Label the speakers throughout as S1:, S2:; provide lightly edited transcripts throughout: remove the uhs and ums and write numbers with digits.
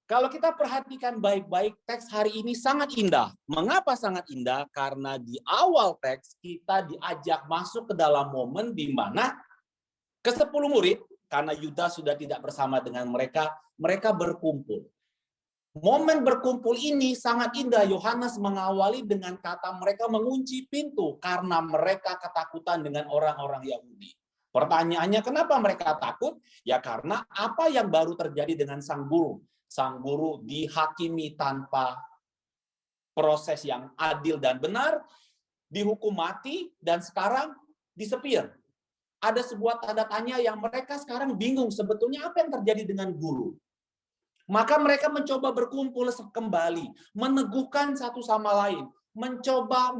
S1: Kalau kita perhatikan baik-baik, teks hari ini sangat indah. Mengapa sangat indah? Karena di awal teks kita diajak masuk ke dalam momen di mana ke-10 murid, karena Yudas sudah tidak bersama dengan mereka, mereka berkumpul. Momen berkumpul ini sangat indah. Yohanes mengawali dengan kata mereka mengunci pintu karena mereka ketakutan dengan orang-orang Yahudi. Pertanyaannya, kenapa mereka takut? Ya karena apa yang baru terjadi dengan sang guru. Sang guru dihakimi tanpa proses yang adil dan benar, dihukum mati, dan sekarang disepir. Ada sebuah tanda tanya yang mereka sekarang bingung sebetulnya apa yang terjadi dengan guru. Maka mereka mencoba berkumpul kembali, meneguhkan satu sama lain, mencoba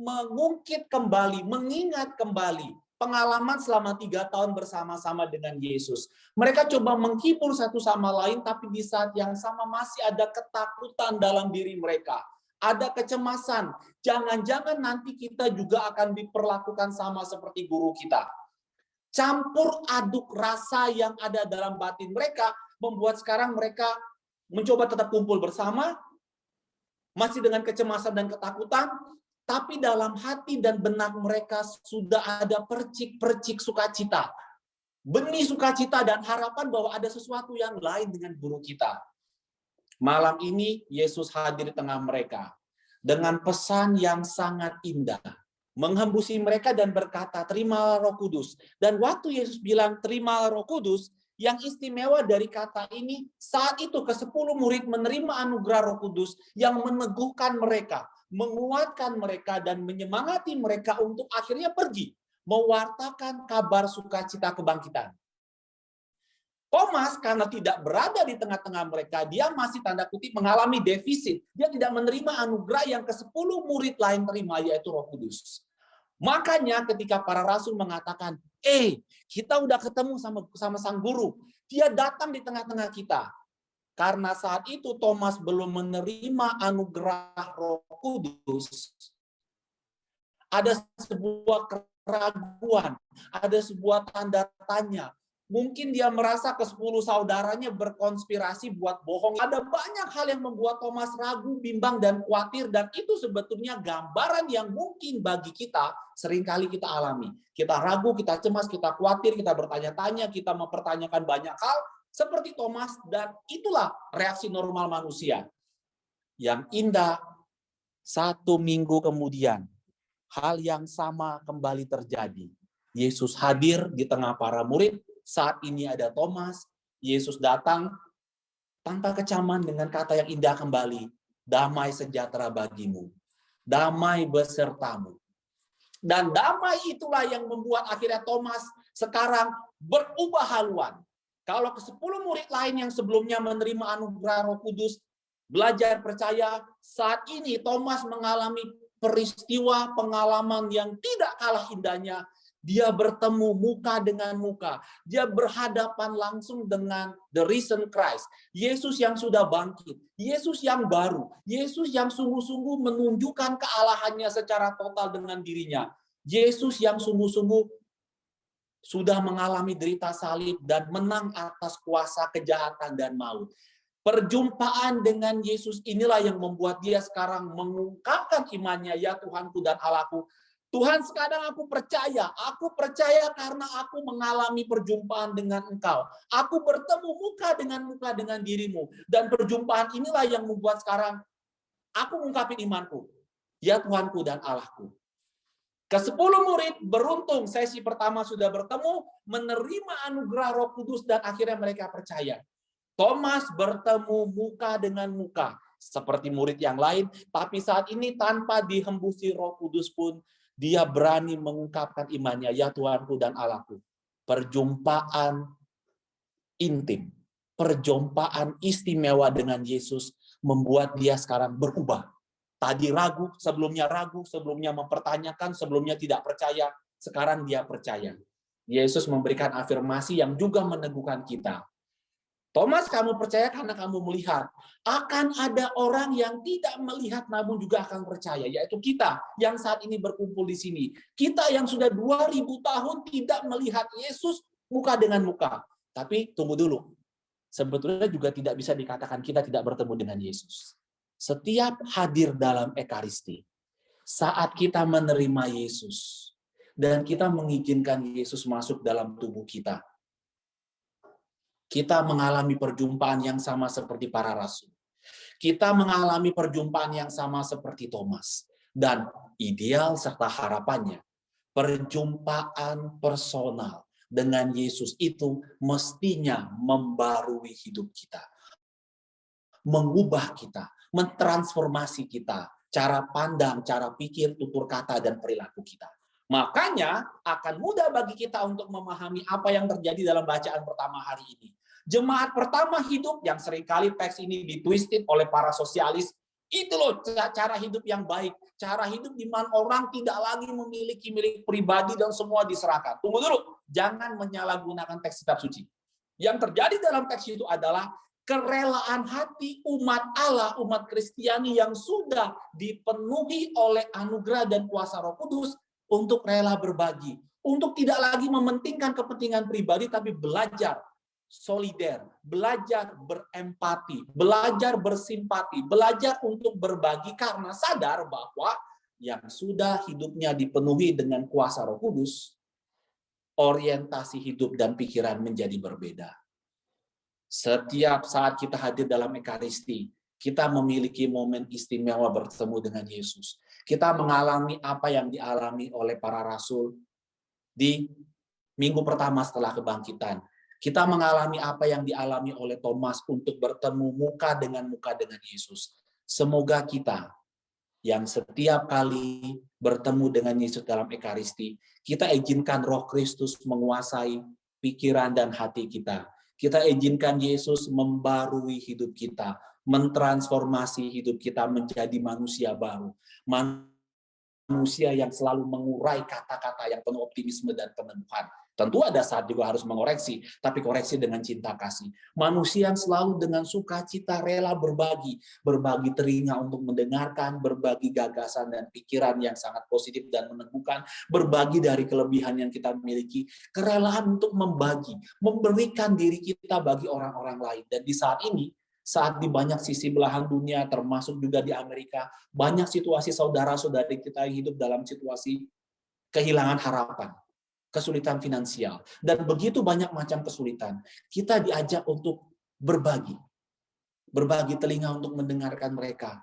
S1: mengungkit kembali, mengingat kembali pengalaman selama 3 tahun bersama-sama dengan Yesus. Mereka coba menghibur satu sama lain, tapi di saat yang sama masih ada ketakutan dalam diri mereka. Ada kecemasan, jangan-jangan nanti kita juga akan diperlakukan sama seperti guru kita. Campur aduk rasa yang ada dalam batin mereka, membuat sekarang mereka mencoba tetap kumpul bersama, masih dengan kecemasan dan ketakutan, tapi dalam hati dan benak mereka sudah ada percik-percik sukacita. Benih sukacita dan harapan bahwa ada sesuatu yang lain dengan guru kita. Malam ini Yesus hadir di tengah mereka dengan pesan yang sangat indah. Menghembusi mereka dan berkata, terimalah Roh Kudus. Dan waktu Yesus bilang, terimalah Roh Kudus, yang istimewa dari kata ini, saat itu ke-10 murid menerima anugerah Roh Kudus yang meneguhkan mereka, menguatkan mereka, dan menyemangati mereka untuk akhirnya pergi, mewartakan kabar sukacita kebangkitan. Thomas karena tidak berada di tengah-tengah mereka, dia masih tanda kutip mengalami defisit. Dia tidak menerima anugerah yang ke-10 murid lain terima, yaitu Roh Kudus. Makanya ketika para rasul mengatakan, kita udah ketemu sama sang guru. Dia datang di tengah-tengah kita. Karena saat itu Thomas belum menerima anugerah Roh Kudus. Ada sebuah keraguan, ada sebuah tanda tanya. Mungkin dia merasa ke-10 saudaranya berkonspirasi buat bohong. Ada banyak hal yang membuat Thomas ragu, bimbang, dan khawatir. Dan itu sebetulnya gambaran yang mungkin bagi kita seringkali kita alami. Kita ragu, kita cemas, kita khawatir, kita bertanya-tanya, kita mempertanyakan banyak hal. Seperti Thomas, dan itulah reaksi normal manusia. Yang indah, 1 minggu kemudian, hal yang sama kembali terjadi. Yesus hadir di tengah para murid. Saat ini ada Thomas, Yesus datang tanpa kecaman dengan kata yang indah kembali, damai sejahtera bagimu, damai besertamu. Dan damai itulah yang membuat akhirnya Thomas sekarang berubah haluan. Kalau ke-10 murid lain yang sebelumnya menerima anugerah Roh Kudus, belajar percaya, saat ini Thomas mengalami peristiwa pengalaman yang tidak kalah indahnya. Dia bertemu muka dengan muka. Dia berhadapan langsung dengan the risen Christ. Yesus yang sudah bangkit. Yesus yang baru. Yesus yang sungguh-sungguh menunjukkan kealahannya secara total dengan dirinya. Yesus yang sungguh-sungguh sudah mengalami derita salib dan menang atas kuasa kejahatan dan maut. Perjumpaan dengan Yesus inilah yang membuat dia sekarang mengungkapkan imannya, ya Tuhanku dan Allahku. Tuhan, sekarang aku percaya karena aku mengalami perjumpaan dengan Engkau. Aku bertemu muka dengan dirimu. Dan perjumpaan inilah yang membuat sekarang aku mengungkapkan imanku. Ya Tuhanku dan Allahku. Ke-10 murid beruntung, sesi pertama sudah bertemu, menerima anugerah Roh Kudus dan akhirnya mereka percaya. Thomas bertemu muka dengan muka, seperti murid yang lain, tapi saat ini tanpa dihembusi Roh Kudus pun, dia berani mengungkapkan imannya, ya Tuhanku dan Allahku. Perjumpaan intim, perjumpaan istimewa dengan Yesus membuat dia sekarang berubah. Tadi ragu, sebelumnya mempertanyakan, sebelumnya tidak percaya, sekarang dia percaya. Yesus memberikan afirmasi yang juga meneguhkan kita. Thomas, kamu percaya karena kamu melihat. Akan ada orang yang tidak melihat namun juga akan percaya, yaitu kita yang saat ini berkumpul di sini. Kita yang sudah 2000 tahun tidak melihat Yesus muka dengan muka. Tapi tunggu dulu. sebetulnya juga tidak bisa dikatakan kita tidak bertemu dengan Yesus. Setiap hadir dalam Ekaristi, saat kita menerima Yesus, dan kita mengizinkan Yesus masuk dalam tubuh kita mengalami perjumpaan yang sama seperti para rasul. Kita mengalami perjumpaan yang sama seperti Thomas. Dan ideal serta harapannya, perjumpaan personal dengan Yesus itu mestinya membarui hidup kita. Mengubah kita, mentransformasi kita, cara pandang, cara pikir, tutur kata, dan perilaku kita. Makanya akan mudah bagi kita untuk memahami apa yang terjadi dalam bacaan pertama hari ini. Jemaat pertama hidup yang seringkali teks ini ditwisted oleh para sosialis, itu loh cara hidup yang baik. Cara hidup di mana orang tidak lagi memiliki milik pribadi dan semua diserahkan. Tunggu dulu, jangan menyalahgunakan teks kitab suci. Yang terjadi dalam teks itu adalah kerelaan hati umat Allah, umat Kristiani yang sudah dipenuhi oleh anugerah dan kuasa Roh Kudus untuk rela berbagi, untuk tidak lagi mementingkan kepentingan pribadi, tapi belajar solider, belajar berempati, belajar bersimpati, belajar untuk berbagi karena sadar bahwa yang sudah hidupnya dipenuhi dengan kuasa Roh Kudus, orientasi hidup dan pikiran menjadi berbeda. Setiap saat kita hadir dalam Ekaristi, kita memiliki momen istimewa bertemu dengan Yesus. Kita mengalami apa yang dialami oleh para rasul di minggu pertama setelah kebangkitan. Kita mengalami apa yang dialami oleh Thomas untuk bertemu muka dengan Yesus. Semoga kita yang setiap kali bertemu dengan Yesus dalam Ekaristi, kita izinkan Roh Kristus menguasai pikiran dan hati kita. Kita izinkan Yesus membarui hidup kita, mentransformasi hidup kita menjadi manusia baru. Manusia yang selalu mengurai kata-kata yang penuh optimisme dan peneguhan. Tentu ada saat juga harus mengoreksi, tapi koreksi dengan cinta kasih. Manusia yang selalu dengan sukacita rela berbagi telinga untuk mendengarkan, berbagi gagasan dan pikiran yang sangat positif dan meneguhkan, berbagi dari kelebihan yang kita miliki, kerelaan untuk membagi, memberikan diri kita bagi orang-orang lain. Dan di saat ini, saat di banyak sisi belahan dunia, termasuk juga di Amerika, banyak situasi saudara-saudari kita yang hidup dalam situasi kehilangan harapan, kesulitan finansial, dan begitu banyak macam kesulitan. Kita diajak untuk berbagi telinga untuk mendengarkan mereka,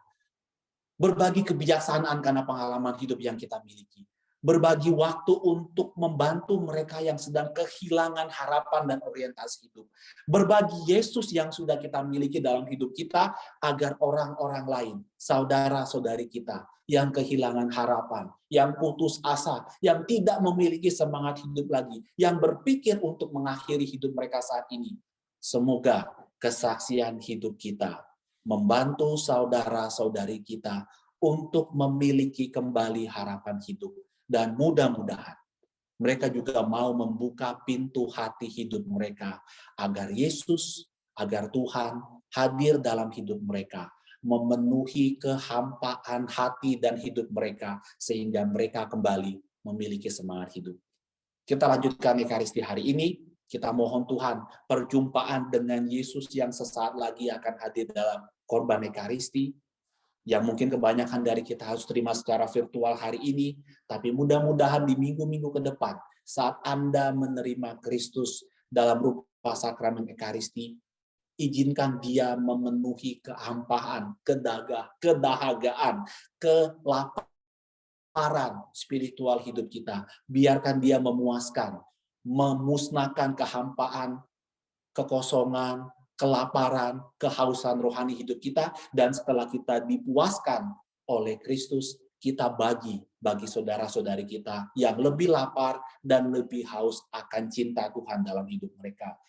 S1: berbagi kebijaksanaan karena pengalaman hidup yang kita miliki, berbagi waktu untuk membantu mereka yang sedang kehilangan harapan dan orientasi hidup, berbagi Yesus yang sudah kita miliki dalam hidup kita agar orang-orang lain, saudara-saudari kita yang kehilangan harapan, yang putus asa, yang tidak memiliki semangat hidup lagi, yang berpikir untuk mengakhiri hidup mereka saat ini. Semoga kesaksian hidup kita membantu saudara-saudari kita untuk memiliki kembali harapan hidup. Dan mudah-mudahan mereka juga mau membuka pintu hati hidup mereka agar Yesus, agar Tuhan hadir dalam hidup mereka, memenuhi kehampaan hati dan hidup mereka sehingga mereka kembali memiliki semangat hidup. Kita lanjutkan Ekaristi hari ini. Kita mohon Tuhan perjumpaan dengan Yesus yang sesaat lagi akan hadir dalam korban Ekaristi, yang mungkin kebanyakan dari kita harus terima secara virtual hari ini, tapi mudah-mudahan di minggu-minggu ke depan, saat Anda menerima Kristus dalam rupa sakramen Ekaristi, izinkan Dia memenuhi kehampaan, kedahagaan, kelaparan spiritual hidup kita. Biarkan Dia memuaskan, memusnahkan kehampaan, kekosongan, kelaparan, kehausan rohani hidup kita, dan setelah kita dipuaskan oleh Kristus, kita bagi saudara-saudari kita yang lebih lapar dan lebih haus akan cinta Tuhan dalam hidup mereka.